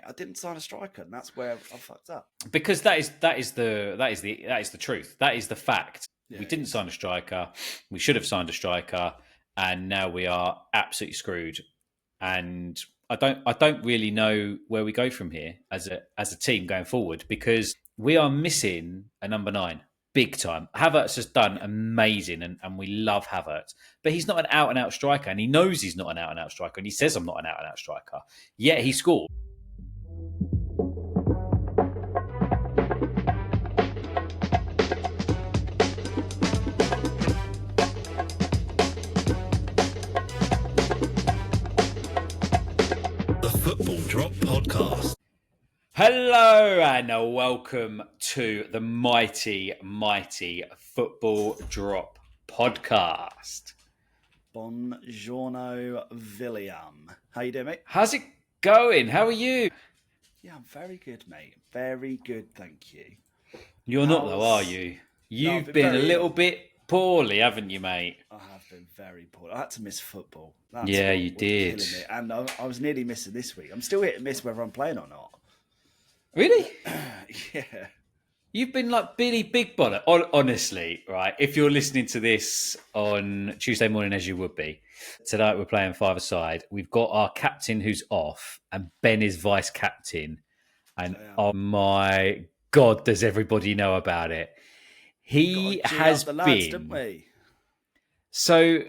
I didn't sign a striker, and that's where I fucked up. Because that is the truth. That is the fact. Yeah, we didn't sign a striker. We should have signed a striker, and now we are absolutely screwed. And I don't really know where we go from here as a team going forward, because we are missing a number 9 big time. Havertz has done amazing, and we love Havertz, but he's not an out and out striker, and he knows he's not an out and out striker, and he says I'm not an out and out striker. Yet he scored. Football Drop Podcast. Hello and welcome to the mighty Football Drop Podcast. Buongiorno, William. How you doing, mate? How's it going? How are you? Yeah, I'm very good, mate. Very good, thank you. You're not though, are you? You've been a little bit poorly, haven't you, mate? I have been very poor. I had to miss football. Yeah, you did. And I was nearly missing this week. I'm still hit and miss whether I'm playing or not. Really? Yeah. You've been like Billy Big Bonnet. Honestly, right? If you're listening to this on Tuesday morning, as you would be, tonight we're playing five-a-side. We've got our captain who's off, and Ben is vice captain. And oh my God, does everybody know about it? He has the lads, been. Didn't we? So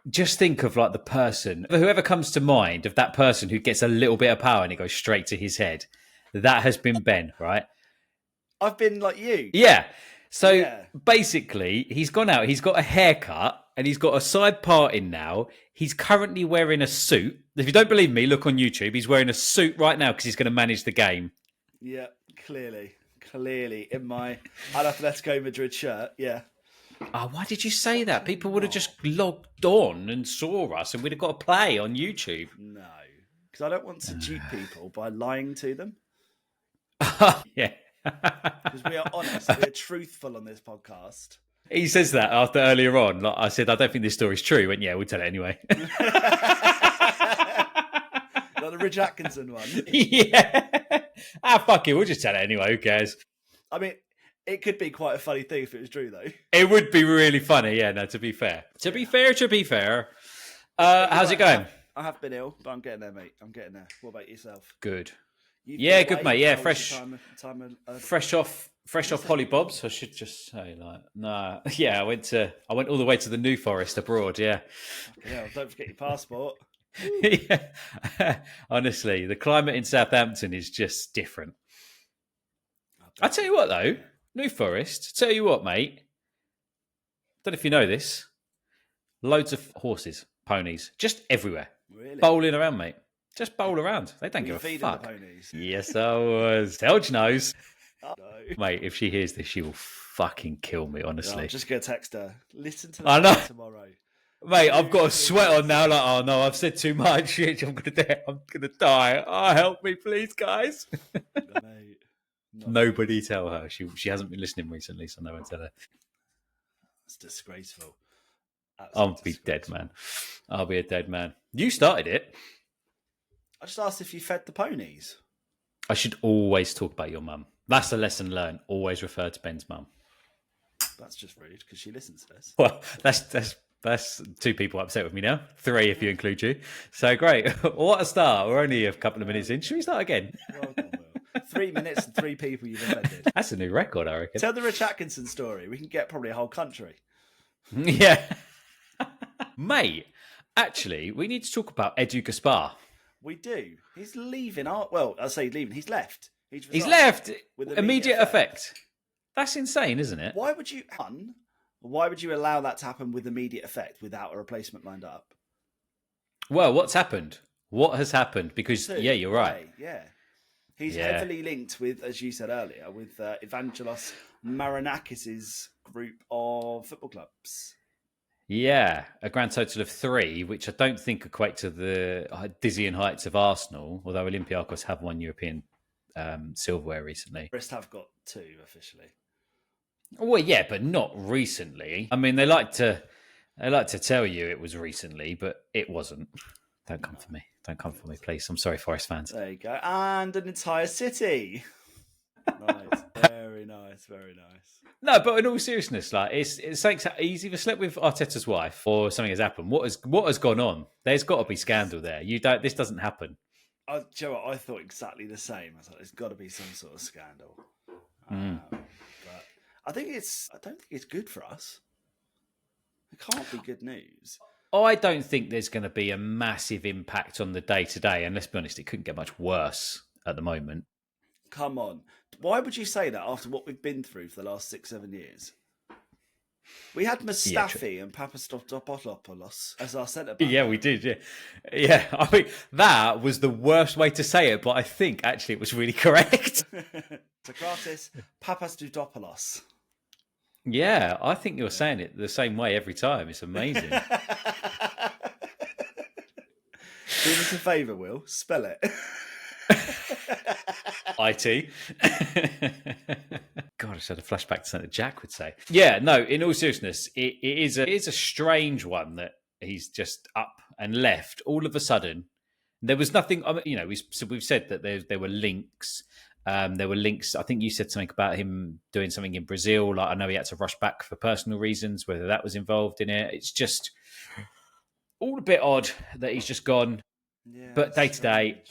just think of like the person, whoever comes to mind of that person who gets a little bit of power and it goes straight to his head. That has been Ben, right? I've been like you. Yeah. So basically, he's gone out, he's got a haircut, and he's got a side part in now. He's currently wearing a suit. If you don't believe me, look on YouTube. He's wearing a suit right now because he's going to manage the game. Yeah, clearly in my Atletico Madrid shirt. Yeah. Oh, why did you say that? People would have just logged on and saw us, and we'd have got a play on YouTube. No, because I don't want to dupe people by lying to them. Yeah. Because we are honest, we are truthful on this podcast. He says that after earlier on. Like I said, I don't think this story's true. He went, yeah, we'll tell it anyway. Like the Ridge Atkinson one. Yeah. Fuck it, we'll just tell it anyway. Who cares? I mean, it could be quite a funny thing if it was true, though. It would be really funny, yeah, no, to be fair. To be fair. How's it going? I have been ill, but I'm getting there, mate. I'm getting there. What about yourself? Good. You've good, mate. Yeah, fresh time off Holly Bob's. I should just say, like, nah. Yeah, I went all the way to the New Forest abroad, yeah. Yeah, don't forget your passport. Yeah. Honestly, the climate in Southampton is just different. I tell you what, though, New Forest, tell you what, mate. Don't know if you know this. Loads of horses, ponies, just everywhere. Really? Bowling around, mate. Just bowl around. They don't give a fuck. The ponies? Yes, I was. Telge knows. Oh, no. Mate, if she hears this, she will fucking kill me, honestly. I'm just going to text her. Listen to the tomorrow. Mate, I've got a sweat on now. Like, oh no, I've said too much. I'm gonna die. Oh, help me, please, guys. Mate, nobody tell her. She hasn't been listening recently, so no one tell her. It's disgraceful. I'll be dead, man. I'll be a dead man. You started it. I just asked if you fed the ponies. I should always talk about your mum. That's a lesson learned. Always refer to Ben's mum. That's just rude because she listens to this. Well, that's 2 people upset with me now. 3 if you include you. So great. What a start. We're only a couple of minutes in. Should we start again? Well done, Will. 3 minutes and 3 people you've offended. That's a new record, I reckon. Tell the Rich Atkinson story. We can get probably a whole country. Yeah. Mate, actually, we need to talk about Edu Gaspar. We do. He's leaving. I say leaving. He's left. He's left with immediate effect. That's insane, isn't it? Why would you allow that to happen with immediate effect without a replacement lined up? Well, what's happened? What has happened? Because, you're right. Yeah. He's heavily linked with, as you said earlier, with Evangelos Marinakis' group of football clubs. Yeah, a grand total of 3, which I don't think equate to the dizzying heights of Arsenal, although Olympiacos have won European silverware recently. Brest have got 2 officially. Well, yeah, but not recently. I mean, they like to tell you it was recently, but it wasn't. Don't come for me. Don't come for me, please. I'm sorry, Forest fans. There you go. And an entire city. Nice. Very nice. Very nice. No, but in all seriousness, like it's something he's either slept with Arteta's wife or something has happened. What has gone on? There's got to be scandal there. This doesn't happen. Do you know what? I thought exactly the same. I thought there's got to be some sort of scandal. But I don't think it's good for us. It can't be good news. I don't think there's going to be a massive impact on the day-to-day. And let's be honest, it couldn't get much worse at the moment. Come on. Why would you say that after what we've been through for the last 6-7 years? We had Mustafi and Papastathopoulos as our centre-back. Yeah, we did, Yeah, I mean, that was the worst way to say it, but I think actually it was really correct. Socrates Papastathopoulos. Yeah, I think you're saying it the same way every time. It's amazing. Do us a favour, Will. Spell it. IT. God, I just had a flashback to something Jack would say. Yeah, no, in all seriousness, it is a strange one that he's just up and left. All of a sudden, there was nothing, we've said that there were links. There were links. I think you said something about him doing something in Brazil. Like I know he had to rush back for personal reasons, whether that was involved in it. It's just all a bit odd that he's just gone. Yeah, but day to day,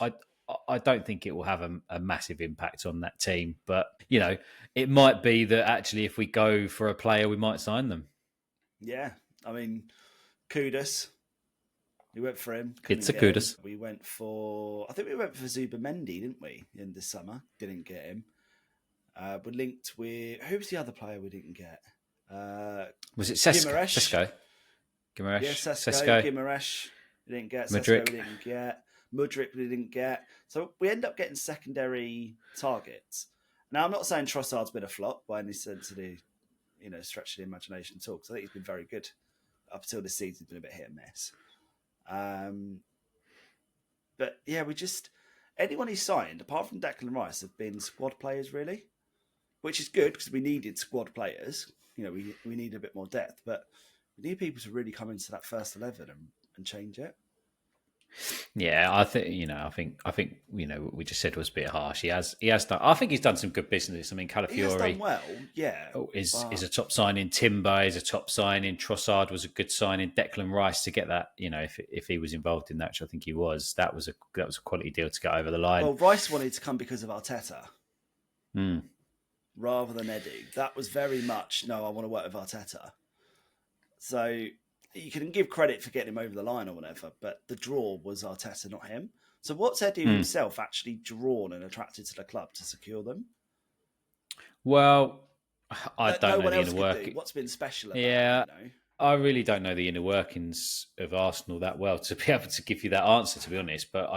I don't think it will have a massive impact on that team. But, it might be that actually if we go for a player, we might sign them. Yeah. I mean, Kudus. We went for him. It's a Kudus. We went for Zubimendi, didn't we, in the summer? Didn't get him. We're linked with... Who was the other player we didn't get? Was it Sesko? Guimaraes. Yeah, Sesko. Guimaraes. We didn't get. Mudryk. Sesko we didn't get. Mudryk we didn't get. So we end up getting secondary targets. Now, I'm not saying Trossard's been a flop by any sense of the, stretch of the imagination at all, because I think he's been very good up until this season. He's been a bit hit and miss. But yeah, anyone he signed, apart from Declan Rice, have been squad players, really, which is good because we needed squad players. We need a bit more depth, but we need people to really come into that first 11 and change it. Yeah, I think what we just said was a bit harsh. He has done. I think he's done some good business. I mean, Calafiori he has done well. Yeah, is a top signing. Timber is a top signing. Trossard was a good signing. Declan Rice to get that. If he was involved in that, which I think he was, that was a quality deal to get over the line. Well, Rice wanted to come because of Arteta, rather than Eddie. That was very much no. I want to work with Arteta. So. You can give credit for getting him over the line or whatever, but the draw was Arteta, not him. So what's Eddie himself actually drawn and attracted to the club to secure them? Well, I don't know the inner workings. What's been special about it, you know? I really don't know the inner workings of Arsenal that well to be able to give you that answer, to be honest. But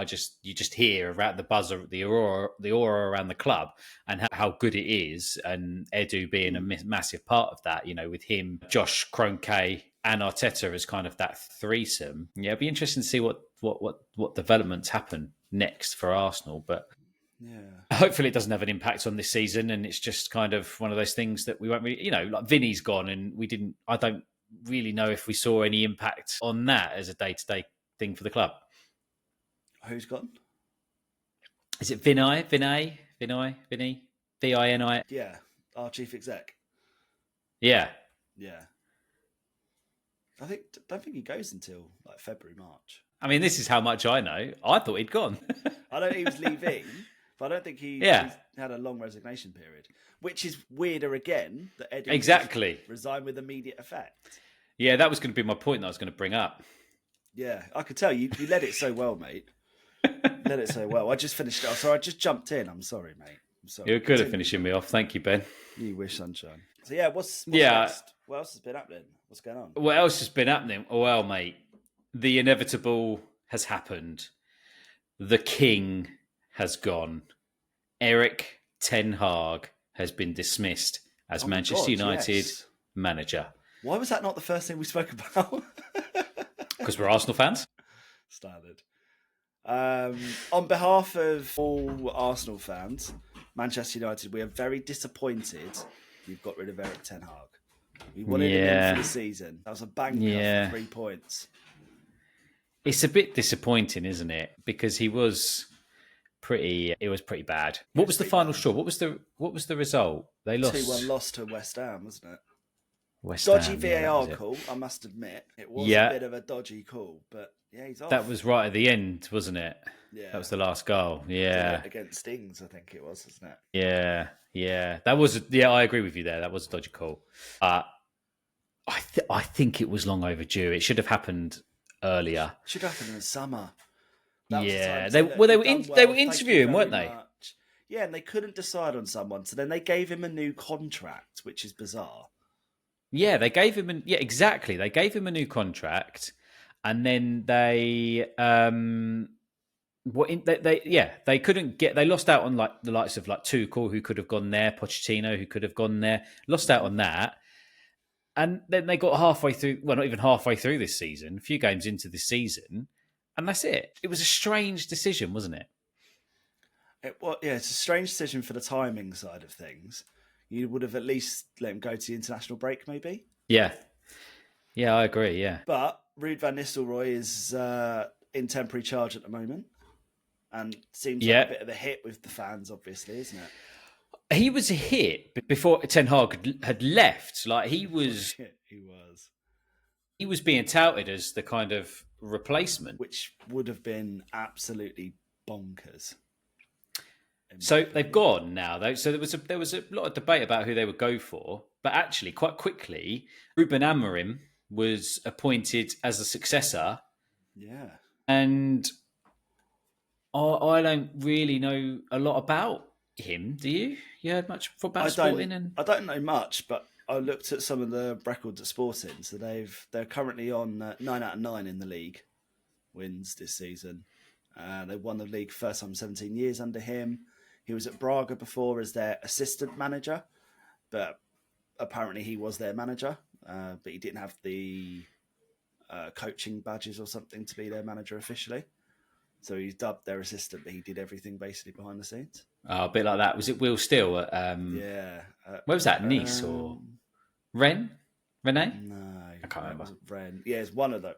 you just hear about the buzz, the aura around the club, and how good it is, and Edu being a massive part of that. With him, Josh Kroenke, and Arteta as kind of that threesome. Yeah, it'd be interesting to see what developments happen next for Arsenal. But hopefully it doesn't have an impact on this season, and it's just kind of one of those things that we won't really, like Vinny's gone, and I don't really know if we saw any impact on that as a day-to-day thing for the club. Who's gone? Is it Vinny? Vini? V-I-N-I? Yeah, our chief exec. Yeah. I don't think he goes until like February, March. I mean, this is how much I know. I thought he'd gone. I know he was leaving, but I don't think he's had a long resignation period, which is weirder again that Eddie resigned with immediate effect. Yeah, that was going to be my point that I was going to bring up. Yeah, I could tell you led it so well, mate. Led it so well. I just finished it off, so I just jumped in. I'm sorry, mate. I'm sorry. You're good at finishing me off. Thank you, Ben. You wish, sunshine. So yeah, what's next? What else has been happening? What's going on? What else has been happening? Well, mate, the inevitable has happened. The king has gone. Eric Ten Hag has been dismissed as Manchester United manager. Why was that not the first thing we spoke about? Because we're Arsenal fans. Standard. On behalf of all Arsenal fans, Manchester United, we are very disappointed you've got rid of Eric Ten Hag. We wanted him in for the season. That was a banker for 3 points. It's a bit disappointing, isn't it? Because it was pretty bad. What was the final straw? What was the result? They lost 2-1 loss to West Ham, wasn't it? West Dodgy Ham. Yeah, that VAR was it. call, I must admit. It was a Yeah, bit of a dodgy call, but yeah, he's off. that was right at the end, wasn't it? Yeah. That was the last goal. Yeah, Against Ings, I think it was, wasn't it? yeah. That was. Yeah, I agree with you there. That was a dodgy call. I think it was long overdue. It should have happened earlier. Should happen in the summer. Yeah, they were interviewing, weren't they? Much. Yeah, and they couldn't decide on someone, so then they gave him a new contract, which is bizarre. Yeah, they gave him exactly. They gave him a new contract, and then they they couldn't get. They lost out on like the likes of like Tuchel, who could have gone there, Pochettino, who could have gone there. Lost out on that, and then they got halfway through. Well, not even halfway through this season. A few games into this season, and that's it. It was a strange decision, wasn't it? It's a strange decision for the timing side of things. You would have at least let him go to the international break, maybe. Yeah, I agree. Yeah, but Ruud van Nistelrooy is in temporary charge at the moment, and seems like a bit of a hit with the fans, obviously, isn't it? He was a hit before Ten Hag had left. Like he was. He was being touted as the kind of replacement, which would have been absolutely bonkers. So they've gone now, though. So there was a lot of debate about who they would go for, but actually, quite quickly, Ruben Amorim was appointed as a successor. Yeah, and I don't really know a lot about him. Do you? You heard much about Sporting? I don't know much, but I looked at some of the records at Sporting. So they're currently on 9 out of 9 in the league wins this season. They won the league first time in 17 years under him. He was at Braga before as their assistant manager, but apparently he was their manager, but he didn't have the coaching badges or something to be their manager officially. So he's dubbed their assistant, but he did everything basically behind the scenes. Oh, a bit like that. Was it Will Steele? Yeah. Where was that? Nice or Rennes? Renee? No, I can't remember. It wasn't Rennes. Yeah, it's one of the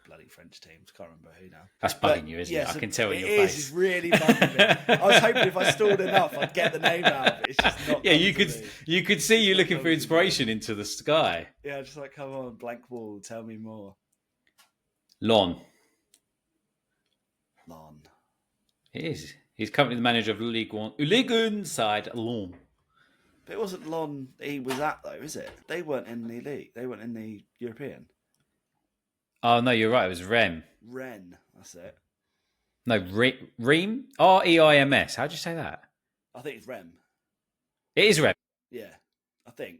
bloody French teams. Can't remember who now. That's bugging you, isn't it? I can tell in your face. It's really bugging me. I was hoping if I stalled enough, I'd get the name out of it. It's just not. Yeah, you could see you looking for inspiration into the sky. Yeah, just like, come on, blank wall, tell me more. Lon. He is. He's currently the manager of Ligue 1 side Lon. But it wasn't Lon he was at, though, is it? They weren't in the league. They weren't in the European. Oh, no, you're right. It was Rem. Rennes, that's it. No, Reim? R-E-I-M-S. How'd you say that? I think it's Rem. It is Rem. Yeah, I think.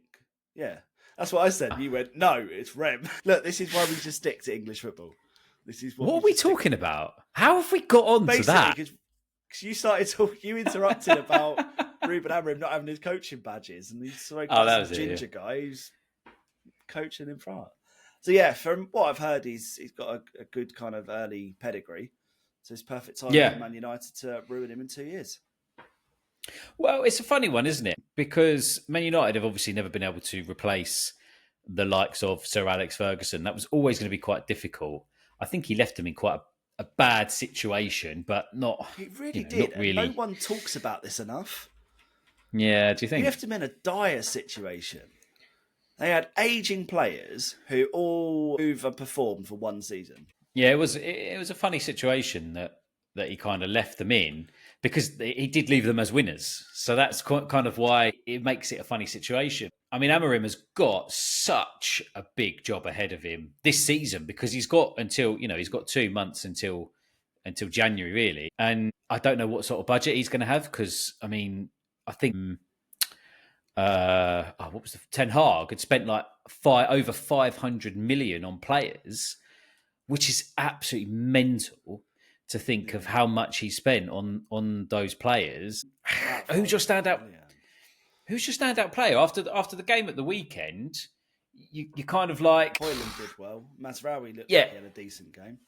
Yeah. That's what I said. You went, no, it's Rem. Look, this is why we just stick to English football. This is what are we talking about? How have we got on to that? Because you started talking, you interrupted about Ruben Amorim not having his coaching badges, and he's so ginger guy who's coaching in France. So yeah, from what I've heard, he's got a good kind of early pedigree. So it's perfect time for Man United to ruin him in 2 years. Well, it's a funny one, isn't it? Because Man United have obviously never been able to replace the likes of Sir Alex Ferguson. That was always going to be quite difficult. I think he left them in quite a bad situation, but not. He really did. Not really. No one talks about this enough. Yeah, do you think? He left him in a dire situation. They had ageing players who all overperformed for one season. Yeah, it was a funny situation that he kind of left them in, because he did leave them as winners. So that's kind of why it makes it a funny situation. I mean, Amorim has got such a big job ahead of him this season, because he's got he's got 2 months until January, really. And I don't know what sort of budget he's going to have, because, I mean, I think what was Ten Hag had spent like over 500 million on players, which is absolutely mental to think of how much he spent on those players. Who's your standout player after the game at the weekend? You kind of like Hoyland did well. Mazraoui looked like he had a decent game.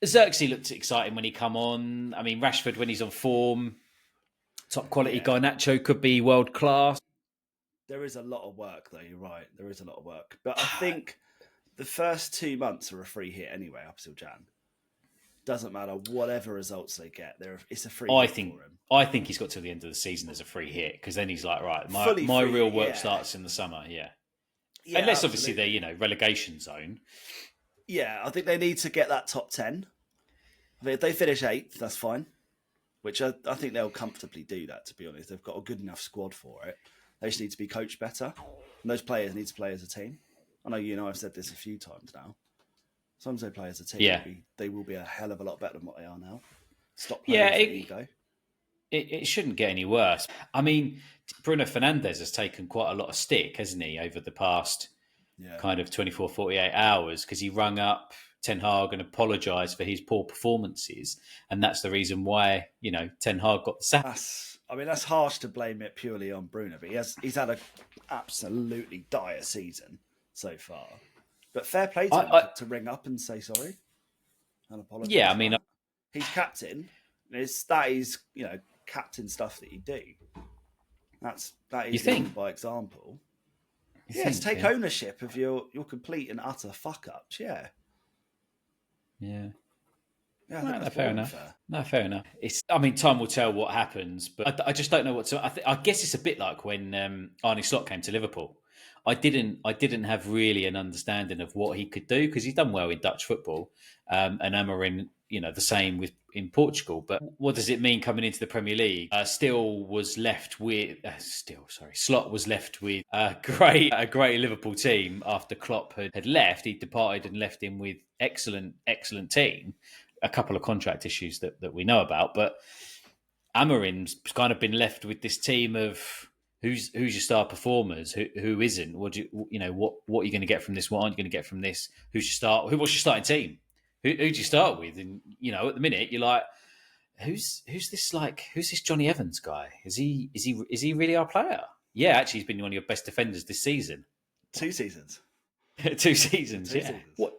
Xerxes looked exciting when he come on. I mean, Rashford when he's on form, top quality. Garnacho could be world class. There is a lot of work, though. You're right. There is a lot of work, but I think the first 2 months are a free hit anyway, up till Jan. Doesn't matter whatever results they get. It's a free hit for him. I think he's got to the end of the season as a free hit because then he's like, right, Fully my free real hit, work yeah. starts in the summer. Yeah. absolutely. Unless obviously they're, relegation zone. Yeah, I think they need to get that top 10. I mean, if they finish 8th, that's fine. Which I think they'll comfortably do that, to be honest. They've got a good enough squad for it. They just need to be coached better. And those players need to play as a team. I know I've said this a few times now. As long as they play as a team, they will be a hell of a lot better than what they are now. Stop playing for ego. It shouldn't get any worse. I mean, Bruno Fernandes has taken quite a lot of stick, hasn't he, over the past kind of 24, 48 hours because he rung up Ten Hag and apologised for his poor performances. And that's the reason why, Ten Hag got the sack. That's harsh to blame it purely on Bruno, but he's had an absolutely dire season so far. But fair play to him to ring up and say sorry and apologise. Yeah, I mean... He's captain. That is, captain stuff that you do. That is by example. Take ownership of your complete and utter fuck-ups, yeah. Yeah. Yeah, no, fair enough. No, fair enough. Time will tell what happens, but I just don't know what to. I guess it's a bit like when Arne Slot came to Liverpool. I didn't have really an understanding of what he could do because he's done well in Dutch football, and Amorim, the same in Portugal. But what does it mean coming into the Premier League? Slot was left with a great Liverpool team after Klopp had left. He departed and left him with excellent team. A couple of contract issues that we know about, but Amorim's kind of been left with this team of who's your star performers, who isn't. What are you going to get from this? What aren't you going to get from this? What's your starting team? Who do you start with? And at the minute you're like, who's this Johnny Evans guy? Is he really our player? Yeah, actually, he's been one of your best defenders this season. 2 seasons. 2 seasons. Seasons. What?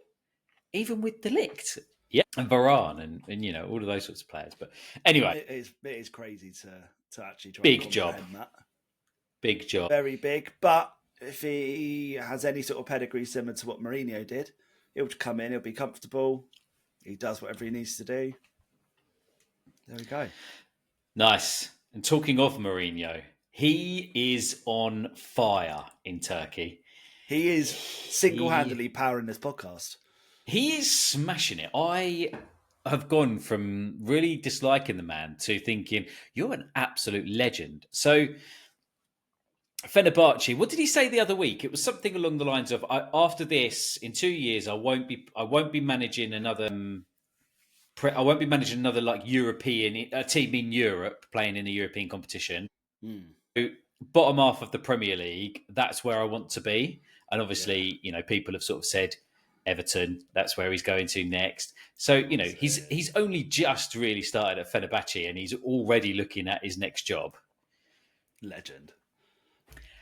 Even with De Ligt. Yeah, and Varane and all of those sorts of players. But anyway, it is crazy to actually try. Big job. That. Big job. Very big. But if he has any sort of pedigree similar to what Mourinho did, he'll come in. He'll be comfortable. He does whatever he needs to do. There we go. Nice. And talking of Mourinho, he is on fire in Turkey. He is single-handedly powering this podcast. He is smashing it. I have gone from really disliking the man to thinking, you're an absolute legend. So, Fenerbahce, what did he say the other week? It was something along the lines of, after this, in 2 years, I won't be managing another like European team in Europe playing in a European competition. So, bottom half of the Premier League, that's where I want to be. And obviously, people have sort of said Everton, that's where he's going to next. So, he's only just really started at Fenerbahce and he's already looking at his next job. Legend.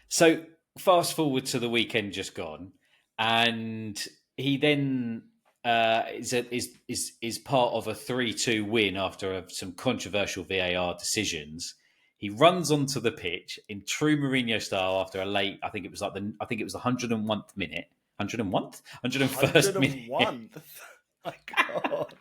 So, fast forward to the weekend just gone, and he then is part of a 3-2 win after some controversial VAR decisions. He runs onto the pitch in true Mourinho style after a late. I think it was the 101th minute. 101st? 101st minute. My God.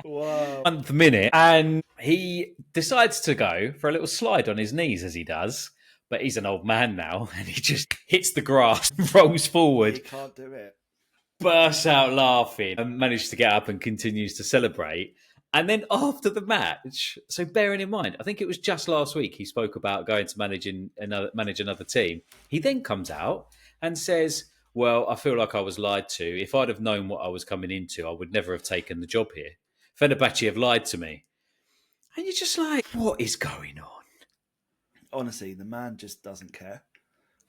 Wow. 1st minute. And he decides to go for a little slide on his knees as he does. But he's an old man now and he just hits the grass, rolls forward. He can't do it. Bursts out laughing and manages to get up and continues to celebrate. And then after the match, so bearing in mind, I think it was just last week he spoke about going to manage another team. He then comes out and says, well, I feel like I was lied to. If I'd have known what I was coming into, I would never have taken the job here. Fenerbahce have lied to me. And you're just like, what is going on? Honestly, the man just doesn't care.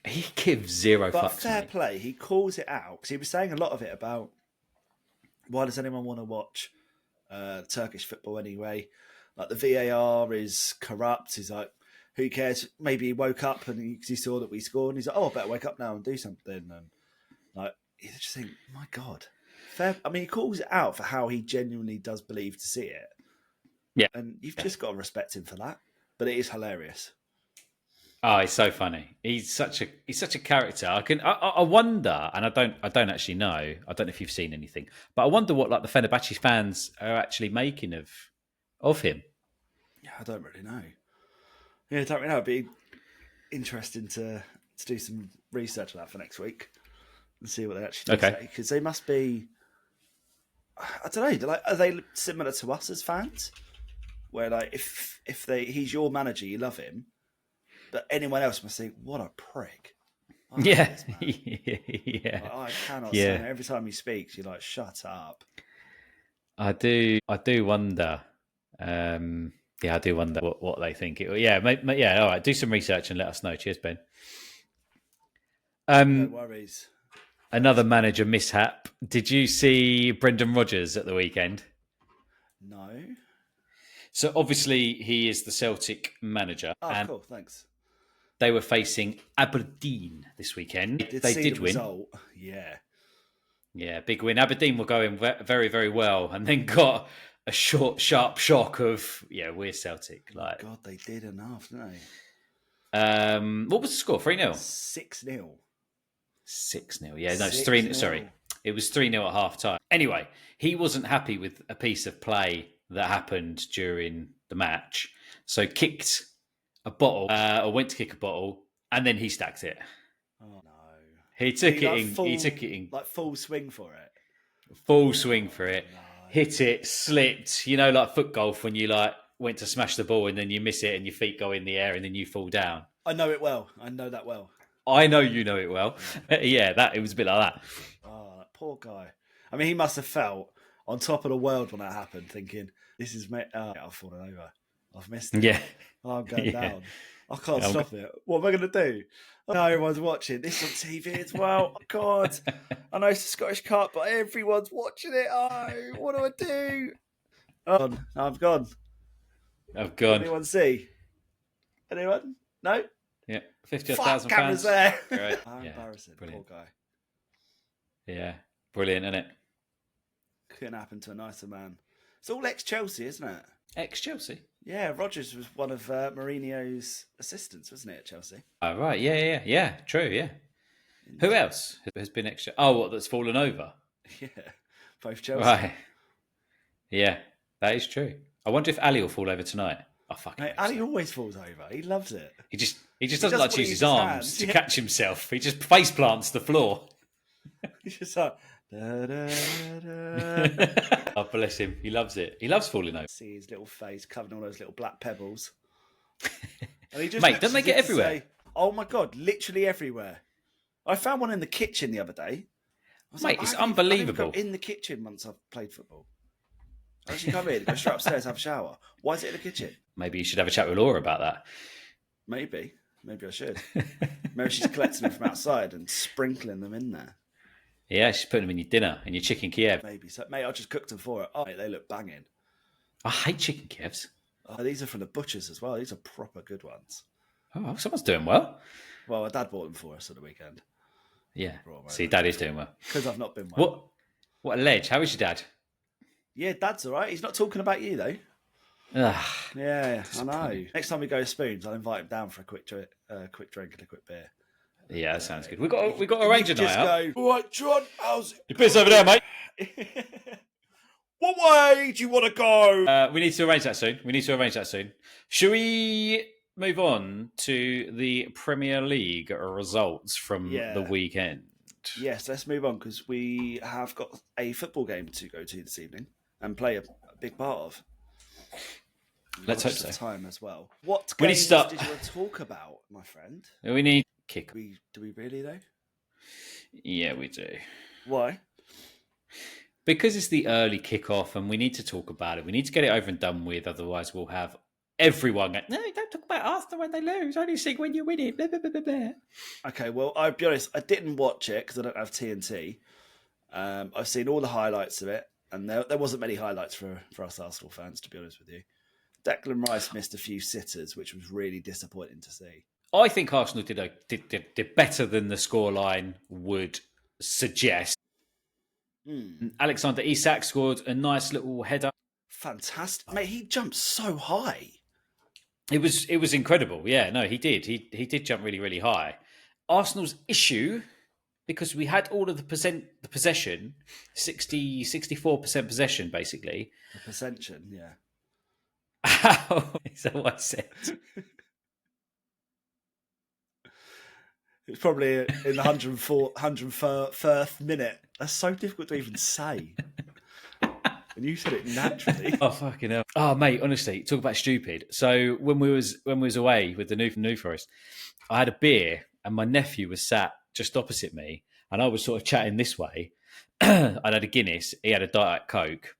He gives zero but fucks. But fair play, he calls it out. Because he was saying a lot of it about why does anyone want to watch Turkish football anyway? Like the VAR is corrupt. He's like, who cares? Maybe he woke up and he saw that we scored and he's like, oh, I better wake up now and do something. And like, you just think, my God. Fair. I mean, he calls it out for how he genuinely does believe to see it. Yeah. And you've just got to respect him for that. But it is hilarious. Oh, he's so funny. He's such a character. I wonder, and I don't actually know. I don't know if you've seen anything, but I wonder what like the Fenerbahce fans are actually making of him. Yeah, I don't really know. Yeah, I don't really know. It'd be interesting to do some research on that for next week and see what they actually do say, because they must be. I don't know. Are they similar to us as fans? Where like if he's your manager, you love him, but anyone else must think, what a prick. I hate Yeah, this man. yeah, Like, I cannot yeah. stand it. Every time he speaks, you're like, shut up. I do wonder. Yeah, I do wonder what they think. Yeah, yeah. All right, do some research and let us know. Cheers, Ben. No worries. Another manager mishap. Did you see Brendan Rodgers at the weekend? No. So obviously he is the Celtic manager, Oh, and cool. Thanks. they were facing Aberdeen this weekend. They did win. Result. Yeah. Yeah, big win. Aberdeen were going very, very well, and then got a short, sharp shock of we're Celtic. Like, God, they did enough, didn't they? What was the score? 3-0? 6-0. 6-0. Yeah, no, it's 3. Sorry, it was 3-0 at half time. Anyway, he wasn't happy with a piece of play that happened during the match, so kicked a bottle, or went to kick a bottle, and then he stacked it. Oh no! He took it in like full swing for it. Full swing for it. No. Hit it, slipped. You know, like foot golf when you like went to smash the ball and then you miss it and your feet go in the air and then you fall down. I know it well. I know that well. I know you know it well. Yeah, it was a bit like that. Oh, that poor guy. I mean, he must have felt on top of the world when that happened, thinking, "This is me. I've fallen over. I've missed it. Yeah, I'm going down. I can't stop it. What am I going to do? Oh, no, everyone's watching. This is on TV as well. Oh, God. I know it's the Scottish Cup, but everyone's watching it. Oh, what do I do? Oh, I'm gone. I've gone. Anyone see? Anyone? No? Yeah, 50,000 cameras fans. there. Right. How Yeah, embarrassing. brilliant. Poor guy. Yeah, brilliant, isn't it? Couldn't happen to a nicer man. It's all ex-Chelsea, isn't it? Ex-Chelsea. Yeah, Rodgers was one of Mourinho's assistants, wasn't it, at Chelsea? Oh, right. Yeah. True, yeah. Who else has been extra? Oh, what, that's fallen over? Yeah, both Chelsea. Right. Yeah, that is true. I wonder if Ali will fall over tonight. Oh, fuck. Mate, Ali always falls over. He loves it. He just doesn't like to use his arms to catch himself. He just face plants the floor. He's just like, da, da, da. Oh, bless him. He loves it. He loves falling over. See his little face covered in all those little black pebbles. And he just Mate, don't they get everywhere? Say, oh my God, literally everywhere. I found one in the kitchen the other day. Mate, it's unbelievable. I've in the kitchen once I've played football. I actually come in, go straight upstairs, have a shower. Why is it in the kitchen? Maybe you should have a chat with Laura about that. Maybe I should. Maybe she's collecting them from outside and sprinkling them in there. Yeah, she's putting them in your dinner, in your chicken Kiev. Maybe so. Mate, I just cooked them for her. Oh, mate, they look banging. I hate chicken Kievs. Oh, these are from the butchers as well. These are proper good ones. Oh, someone's doing well. Well, my dad bought them for us at the weekend. Yeah. See, Dad is doing well. Because I've not been well. What a ledge. How is your dad? Yeah, Dad's all right. He's not talking about you, though. Ugh, yeah, I know. Next time we go to Spoons, I'll invite him down for a quick drink and a quick beer. Yeah, that sounds good. We got to arrange a night out. All right, John, how's it? Your bit's over there, mate. What way do you want to go? We need to arrange that soon. Should we move on to the Premier League results from the weekend? Yes, let's move on because we have got a football game to go to this evening and play a big part of. Let's hope so. Time as well. What games did you want to talk about, my friend? We need kick. Do we really though? Yeah, we do. Why? Because it's the early kickoff and we need to talk about it. We need to get it over and done with. Otherwise, we'll have everyone going, no, don't talk about Arsenal when they lose. Only sing when you win it. Blah, blah, blah, blah, blah. Okay, well, I'll be honest. I didn't watch it because I don't have TNT. I've seen all the highlights of it. And there wasn't many highlights for us Arsenal fans, to be honest with you. Declan Rice missed a few sitters, which was really disappointing to see. I think Arsenal did better than the scoreline would suggest. Alexander Isak scored a nice little header. Fantastic. Mate, he jumped so high. It was incredible. Yeah, no, he did. He did jump really, really high. Arsenal's issue, because we had all of the possession, 64% possession, basically. The percention, yeah. How is that what I said? It's probably in the 101st minute. That's so difficult to even say. And you said it naturally. Oh fucking hell! Oh mate, honestly, talk about stupid. So when we was away with the New Forest, I had a beer and my nephew was sat just opposite me, and I was sort of chatting this way. I'd had a Guinness. He had a Diet Coke.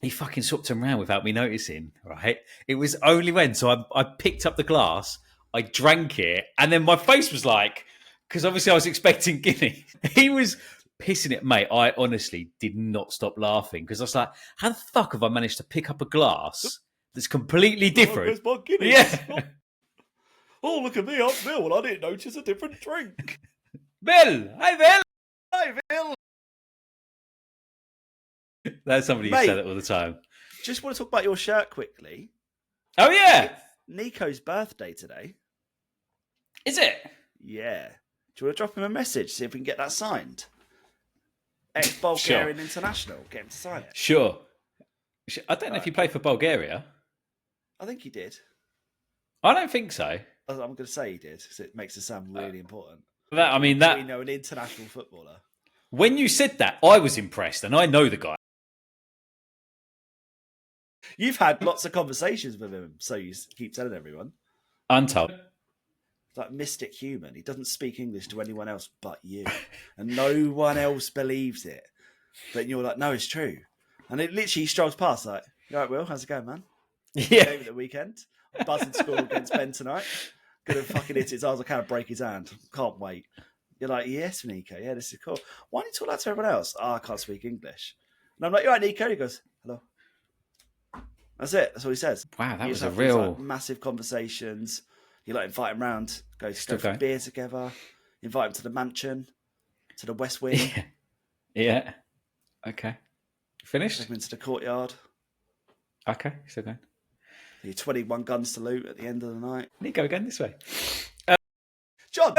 He fucking swapped them around without me noticing. Right? It was only when I picked up the glass, I drank it, and then my face was like, because obviously I was expecting Guinness. He was pissing it, mate. I honestly did not stop laughing because I was like, how the fuck have I managed to pick up a glass that's completely different? Where's my Guinness? Yeah. Oh, look at me, I'm Bill, and I didn't notice a different drink. Bill! Hi, Bill! Hi, Bill! That's somebody who said it all the time. Just want to talk about your shirt quickly. Oh, yeah! It's Nico's birthday today. Is it? Yeah. Do you want to drop him a message, see if we can get that signed? Ex-Bulgarian International. Get him to sign it. Sure. I don't know if he played for Bulgaria. I think he did. I don't think so. I'm going to say he did, because it makes it sound really important. We know an international footballer. When you said that, I was impressed, and I know the guy. You've had lots of conversations with him, so you keep telling everyone. Untold. It's like mystic human. He doesn't speak English to anyone else but you. And no one else believes it. But you're like, no, it's true. And it literally strolls past like, you all right, Will? How's it going, man? Yeah. Game at the weekend. I'm buzzing to score against Ben tonight. Gonna fucking hit his eyes. I can't break his hand. Can't wait. You're like, yes, Nico. Yeah, this is cool. Why don't you talk that to everyone else? Oh, I can't speak English. And I'm like, you all right, Nico? He goes, hello. That's it. That's all he says. Wow, that was a these, real... like, massive conversations. You like invite him round, go for a beer together, invite him to the mansion, to the West Wing. Yeah. Okay. Finished? Take him into the courtyard. Okay, still going. 21 guns to loot at the end of the night. Nico, again this way. John!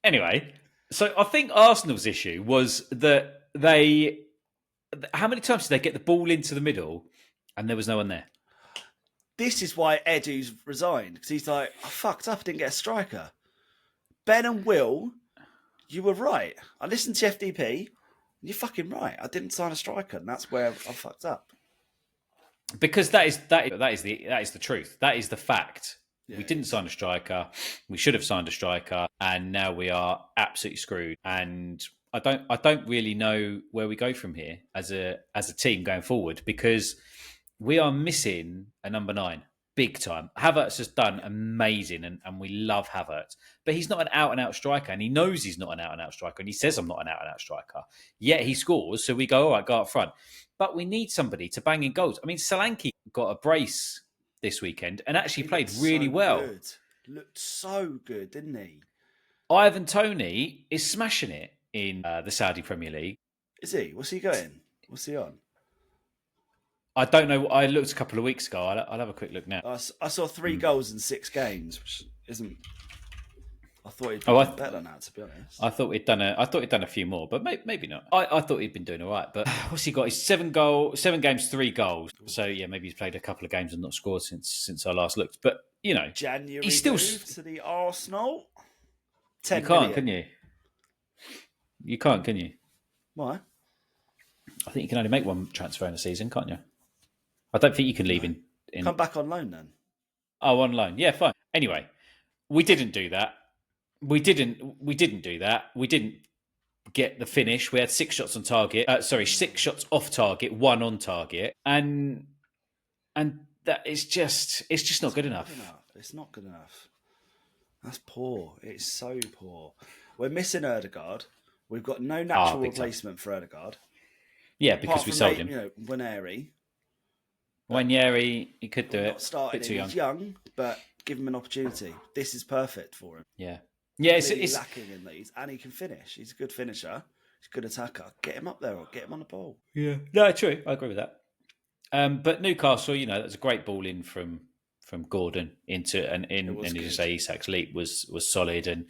Anyway, so I think Arsenal's issue was that they... How many times did they get the ball into the middle and there was no one there? This is why Edu's resigned, because he's like, I fucked up, I didn't get a striker. Ben and Will, you were right. I listened to FDP, and you're fucking right. I didn't sign a striker, and that's where I fucked up. Because that is the truth. That is the fact. Yeah, we didn't sign a striker. We should have signed a striker, and now we are absolutely screwed. And I don't really know where we go from here as a team going forward, because we are missing a number 9, big time. Havertz has done amazing, and we love Havertz. But he's not an out-and-out striker, and he knows he's not an out-and-out striker, and he says, I'm not an out-and-out striker. Yet he scores, so we go, all right, go up front. But we need somebody to bang in goals. I mean, Solanke got a brace this weekend and actually played really well. Good. Looked so good, didn't he? Ivan Toney is smashing it in the Saudi Premier League. Is he? What's he going? What's he on? I don't know. I looked a couple of weeks ago. I'll have a quick look now. I saw 3 goals in 6 games, which isn't. I thought he'd be better than that, to be honest. I thought he'd done a few more, but maybe not. I thought he'd been doing all right. But what's he got? He's 7 games, 3 goals. So yeah, maybe he's played a couple of games and not scored since I last looked. But you know, January he's still move to the Arsenal. 10 you can't, can you? You can't, can you? Why? I think you can only make 1 transfer in a season, can't you? I don't think you can leave in. Come back on loan then. Oh, on loan. Yeah, fine. Anyway, we didn't do that. We didn't do that. We didn't get the finish. We had 6 shots on target. 6 shots off target, 1 on target, and that it's just not good enough. It's not good enough. That's poor. It's so poor. We're missing Ødegaard. We've got no natural replacement for Ødegaard. Yeah, because we sold him. You know, Waneri, he could do it. Started him. He's young, but give him an opportunity. This is perfect for him. Yeah. It's lacking in these, and he can finish. He's a good finisher. He's a good attacker. Get him up there or get him on the ball. Yeah. No, true. I agree with that. But Newcastle, that was a great ball in from from Gordon into and was you good. say Isak's leap was solid, and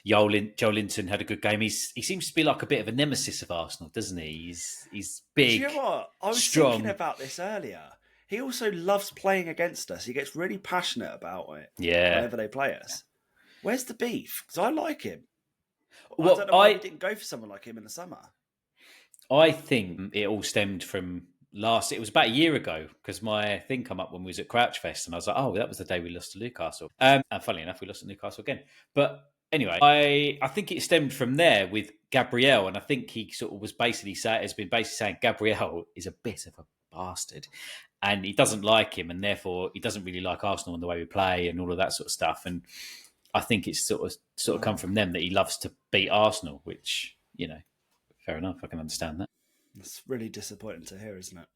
Joelinton had a good game. He seems to be like a bit of a nemesis of Arsenal, doesn't he? He's big. Do you know what? I was strong. thinking about this earlier. He also loves playing against us. He gets really passionate about it. Yeah. Whenever they play us. Where's the beef? Because I like him. Well, I don't know why we didn't go for someone like him in the summer. I think it all stemmed from it was about a year ago, because my thing come up when we was at Crouch Fest, and I was like, oh, that was the day we lost to Newcastle. And funnily enough, we lost to Newcastle again. But anyway, I think it stemmed from there with Gabriel, and I think he sort of was basically saying Gabriel is a bit of a bastard, and he doesn't like him, and therefore he doesn't really like Arsenal and the way we play and all of that sort of stuff. And I think it's sort of come from them that he loves to beat Arsenal, which, fair enough, I can understand that. It's really disappointing to hear, isn't it?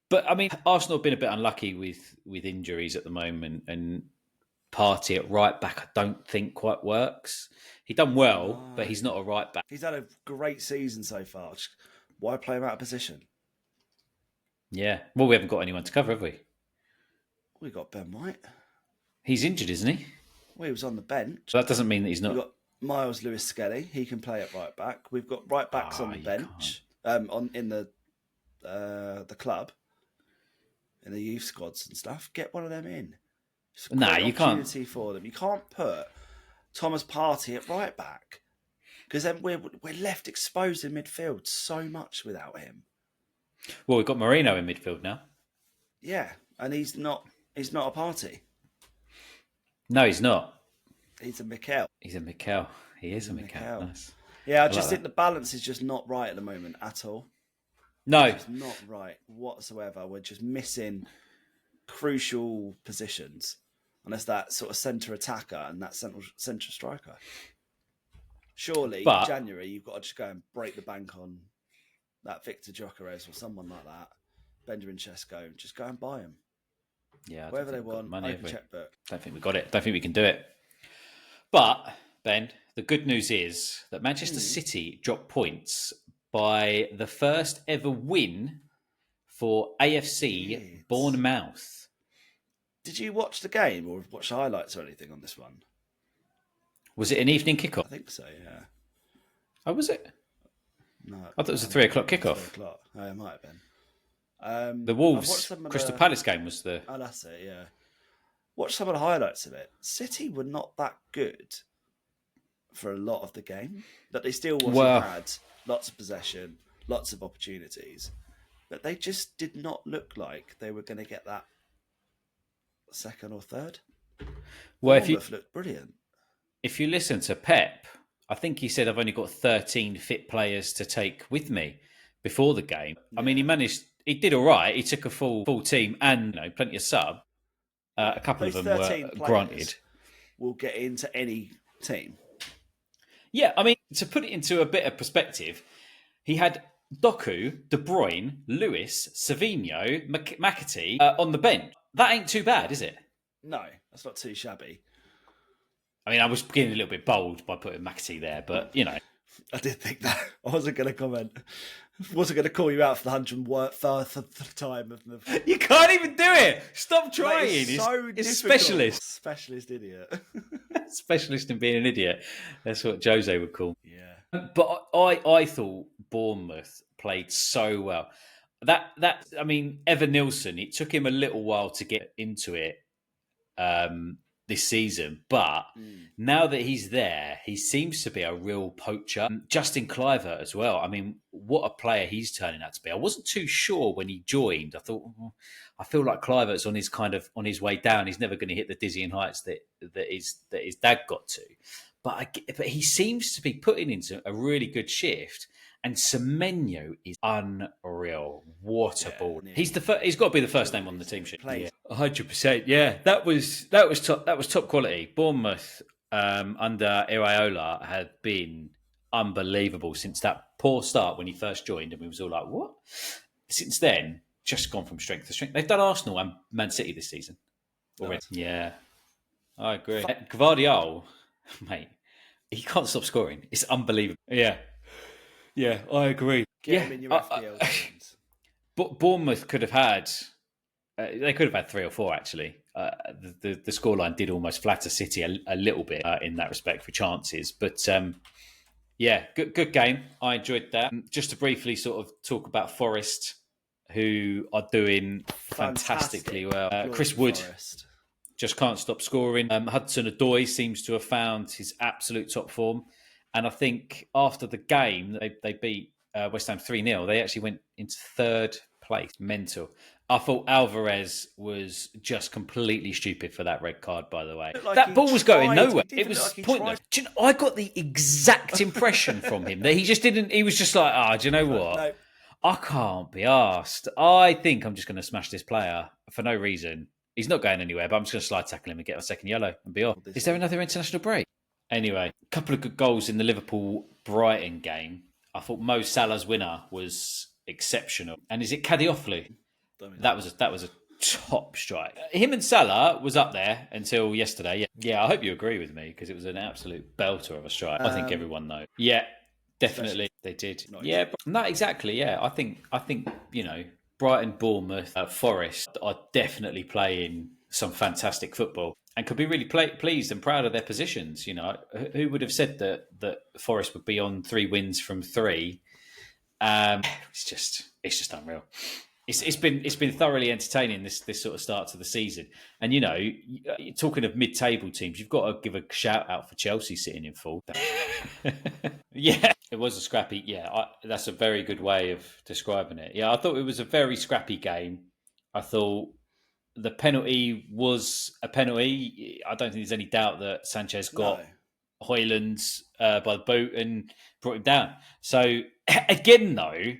But I mean, Arsenal have been a bit unlucky with injuries at the moment, and Partey at right back I don't think quite works. He done well, but he's not a right back. He's had a great season so far. Why play him out of position? Yeah. Well, we haven't got anyone to cover, have we? We got Ben White. He's injured, isn't he? Well, he was on the bench. So that doesn't mean that he's not. We've got Miles Lewis-Skelly. He can play at right back. We've got right backs on the bench. In the club, in the youth squads and stuff. Get one of them in. It's a great you can't. Opportunity for them. You can't put Thomas Partey at right back, because then we're left exposed in midfield so much without him. Well, we've got Mourinho in midfield now. Yeah, and he's not a Partey. No, he's not. He's a Mikel. He's a Mikel. He is a Mikel. Nice. Yeah, I just think the balance is just not right at the moment at all. No. It's not right whatsoever. We're just missing crucial positions. And there's that sort of centre attacker and that central striker. Surely, in January, you've got to just go and break the bank on that Victor Gyökeres or someone like that. Benjamin Sesko. Just go and buy him. Yeah, wherever they want. Money, open checkbook. Don't think we got it. Don't think we can do it. But, Ben, the good news is that Manchester City dropped points by the first ever win for AFC Bournemouth. Did you watch the game or watch the highlights or anything on this one? Was it an evening kickoff? I think so, yeah. Oh, was it? No. I thought it was a 3 o'clock kickoff. 3 o'clock. Oh, it might have been. The Wolves Crystal Palace game was the... Oh, that's it, yeah. Watch some of the highlights of it. City were not that good for a lot of the game, but they still had lots of possession, lots of opportunities, but they just did not look like they were going to get that second or third. Well, Bournemouth looked brilliant. If you listen to Pep, I think he said, I've only got 13 fit players to take with me before the game. Yeah. I mean, he did all right. He took a full team and plenty of sub. A couple of them were granted. Will get into any team. Yeah, I mean, to put it into a bit of perspective, he had Doku, De Bruyne, Lewis, Savinho, McAtee on the bench. That ain't too bad, is it? No, that's not too shabby. I mean, I was getting a little bit bold by putting McAtee there, but, I did think that. I wasn't going to comment. I wasn't going to call you out for the 101st time. You can't even do it. Stop trying. It's specialist. Specialist idiot. Specialist in being an idiot. That's what Jose would call. Yeah. But I thought Bournemouth played so well. I mean, Evan Nilsson, it took him a little while to get into it this season, but now that he's there, he seems to be a real poacher. Justin Kluivert as well. I mean, what a player he's turning out to be. I wasn't too sure when he joined. I thought, I feel like Kluivert's on his way down. He's never going to hit the dizzying heights that his dad got to. But he seems to be putting into a really good shift. And Semenyo is unreal. What a ball! Yeah. He's got to be the first name on the team sheet. 100%. Yeah, that was top. That was top quality. Bournemouth under Iraola had been unbelievable since that poor start when he first joined, and we was all like, "What?" Since then, just gone from strength to strength. They've done Arsenal and Man City this season already. Yeah, I agree. Gvardiol, mate, he can't stop scoring. It's unbelievable. Yeah, I agree. Get him in your FPL games. Bournemouth could have had... they could have had 3 or 4, actually. the scoreline did almost flatter City a little bit in that respect for chances. But yeah, good game. I enjoyed that. Just to briefly sort of talk about Forest, who are doing fantastically well. Chris Wood just can't stop scoring. Hudson-Odoi seems to have found his absolute top form. And I think after the game, they beat West Ham 3-0. They actually went into third place. Mental. I thought Alvarez was just completely stupid for that red card, by the way. Like that ball was going nowhere. It was like pointless. Do you know, I got the exact impression from him that he just didn't... He was just like, do you know what? No. I can't be arsed. I think I'm just going to smash this player for no reason. He's not going anywhere, but I'm just going to slide tackle him and get a second yellow and be off. Is there another international break? Anyway, a couple of good goals in the Liverpool-Brighton game. I thought Mo Salah's winner was exceptional. And is it Kadioflu? That was a top strike. Him and Salah was up there until yesterday. Yeah, I hope you agree with me because it was an absolute belter of a strike. I think everyone knows. Yeah, definitely they did. Yeah, no, exactly. Yeah, I think Brighton, Bournemouth, Forest are definitely playing some fantastic football and could be really pleased and proud of their positions. You know, who would have said that Forest would be on 3 wins from 3? It's just unreal. It's been thoroughly entertaining this sort of start to the season. And talking of mid-table teams, you've got to give a shout out for Chelsea sitting in fourth. Yeah, it was a scrappy. Yeah, that's a very good way of describing it. Yeah, I thought it was a very scrappy game. I thought the penalty was a penalty. I don't think there's any doubt that Sanchez got Højlund's by the boot and brought him down. So again, though,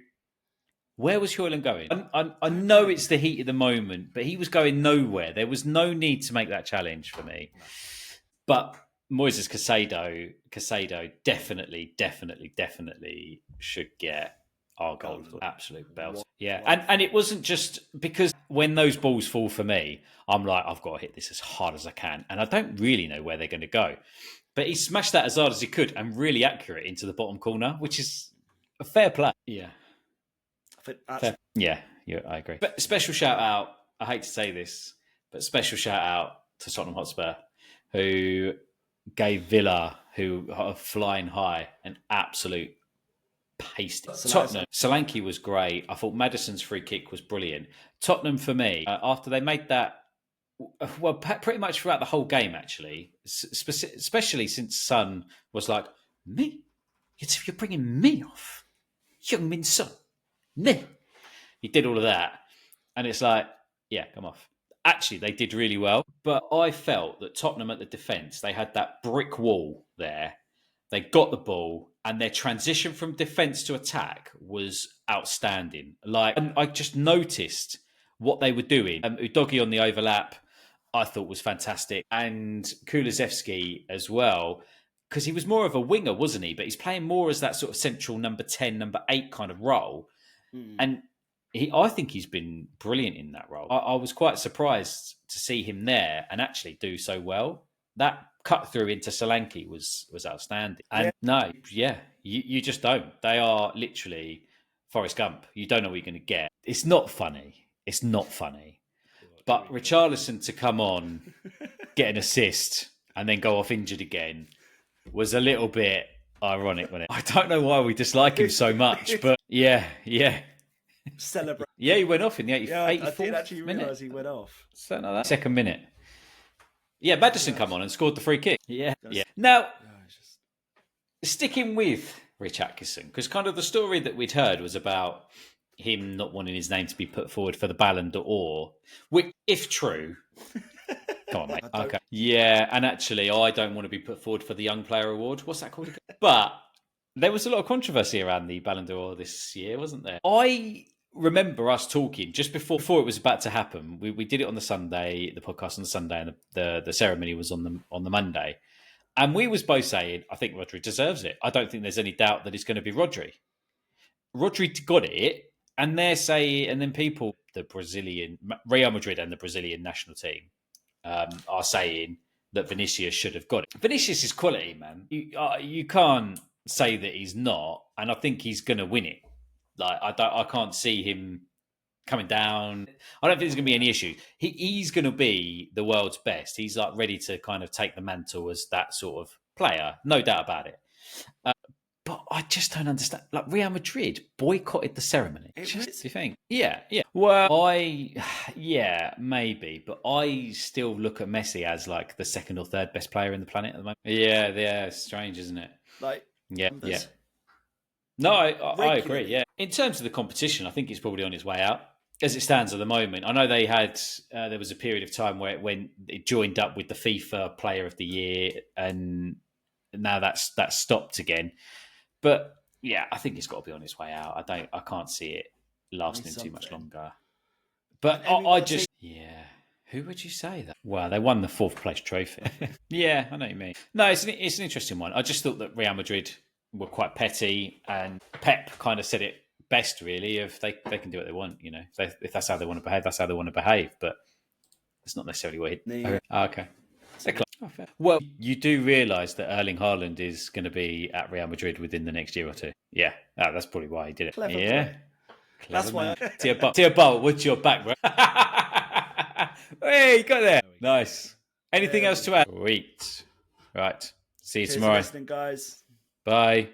where was Højlund going? I know it's the heat of the moment, but he was going nowhere. There was no need to make that challenge for me. But Moises Caicedo definitely should get our goal. Absolute belt. Yeah. And it wasn't just because when those balls fall for me, I'm like, I've got to hit this as hard as I can. And I don't really know where they're going to go. But he smashed that as hard as he could and really accurate into the bottom corner, which is a fair play. Yeah. Yeah, I agree. But special shout out, I hate to say this, but special shout out to Tottenham Hotspur, who gave Villa, who are flying high, an absolute pasty. Tottenham, Solanke was great. I thought Maddison's free kick was brilliant. Tottenham, for me, after they made that, well, pretty much throughout the whole game, actually, especially since Son was like, me? You're bringing me off? Young Min Son? Me? He did all of that. And it's like, yeah, come off. Actually, they did really well. But I felt that Tottenham at the defence, they had that brick wall there. They got the ball and their transition from defence to attack was outstanding. And I just noticed what they were doing. Udogie on the overlap, I thought was fantastic. And Kulusevski as well, because he was more of a winger, wasn't he? But he's playing more as that sort of central number 10, number 8 kind of role. And I think he's been brilliant in that role. I was quite surprised to see him there and actually do so well. That cut through into Solanke was outstanding. And you just don't. They are literally Forrest Gump. You don't know what you're going to get. It's not funny. But Richarlison to come on, get an assist, and then go off injured again was a little bit ironic, wasn't it? I don't know why we dislike him so much, but yeah. Celebrate. Yeah, he went off in the 84th minute. I did actually realise he went off. Something like that. Second minute. Yeah, Maddison come on and scored the free kick. Yeah. Now, sticking with Rich Atkinson, because kind of the story that we'd heard was about him not wanting his name to be put forward for the Ballon d'Or, which, if true... Come on, mate. Okay. Yeah, and actually, I don't want to be put forward for the Young Player Award. What's that called again? But there was a lot of controversy around the Ballon d'Or this year, wasn't there? I remember us talking just before it was about to happen. We did it on the Sunday, the podcast on the Sunday, and the ceremony was on the Monday. And we was both saying, I think Rodri deserves it. I don't think there's any doubt that it's going to be Rodri. Rodri got it, and they're saying, and then people, the Brazilian, Real Madrid and the Brazilian national team, are saying that Vinicius should have got it. Vinicius is quality, man. You can't say that he's not, and I think he's going to win it. I can't see him coming down. I don't think there's going to be any issue. He's going to be the world's best. He's like ready to kind of take the mantle as that sort of player, no doubt about it. But I just don't understand. Like Real Madrid boycotted the ceremony. It Just, was- do you think? Yeah. Well, yeah, maybe. But I still look at Messi as like the second or third best player in the planet at the moment. Yeah. It's strange, isn't it? Like, Yeah. numbers. No, I agree. Regularly. Yeah. In terms of the competition, I think it's probably on its way out as it stands at the moment. I know they had there was a period of time when it joined up with the FIFA Player of the Year, and now that's stopped again. But yeah, I think it's got to be on its way out. I can't see it lasting too much longer. But I just Who would you say that? Well, they won the 4th place trophy. Yeah, I know what you mean. No, it's an interesting one. I just thought that Real Madrid were quite petty, and Pep kind of said it best, really. If they can do what they want, you know, if that's how they want to behave, that's how they want to behave. But it's not necessarily what he. Okay. Well, you do realise that Erling Haaland is going to be at Real Madrid within the next year or two. Yeah, that's probably why he did it. Clever yeah, boy. That's why. Dear Bolt, what's your back, bro? Hey, you got there. Nice. Anything else to add? Sweet. Right. See you Cheers tomorrow. for listening, guys. Bye.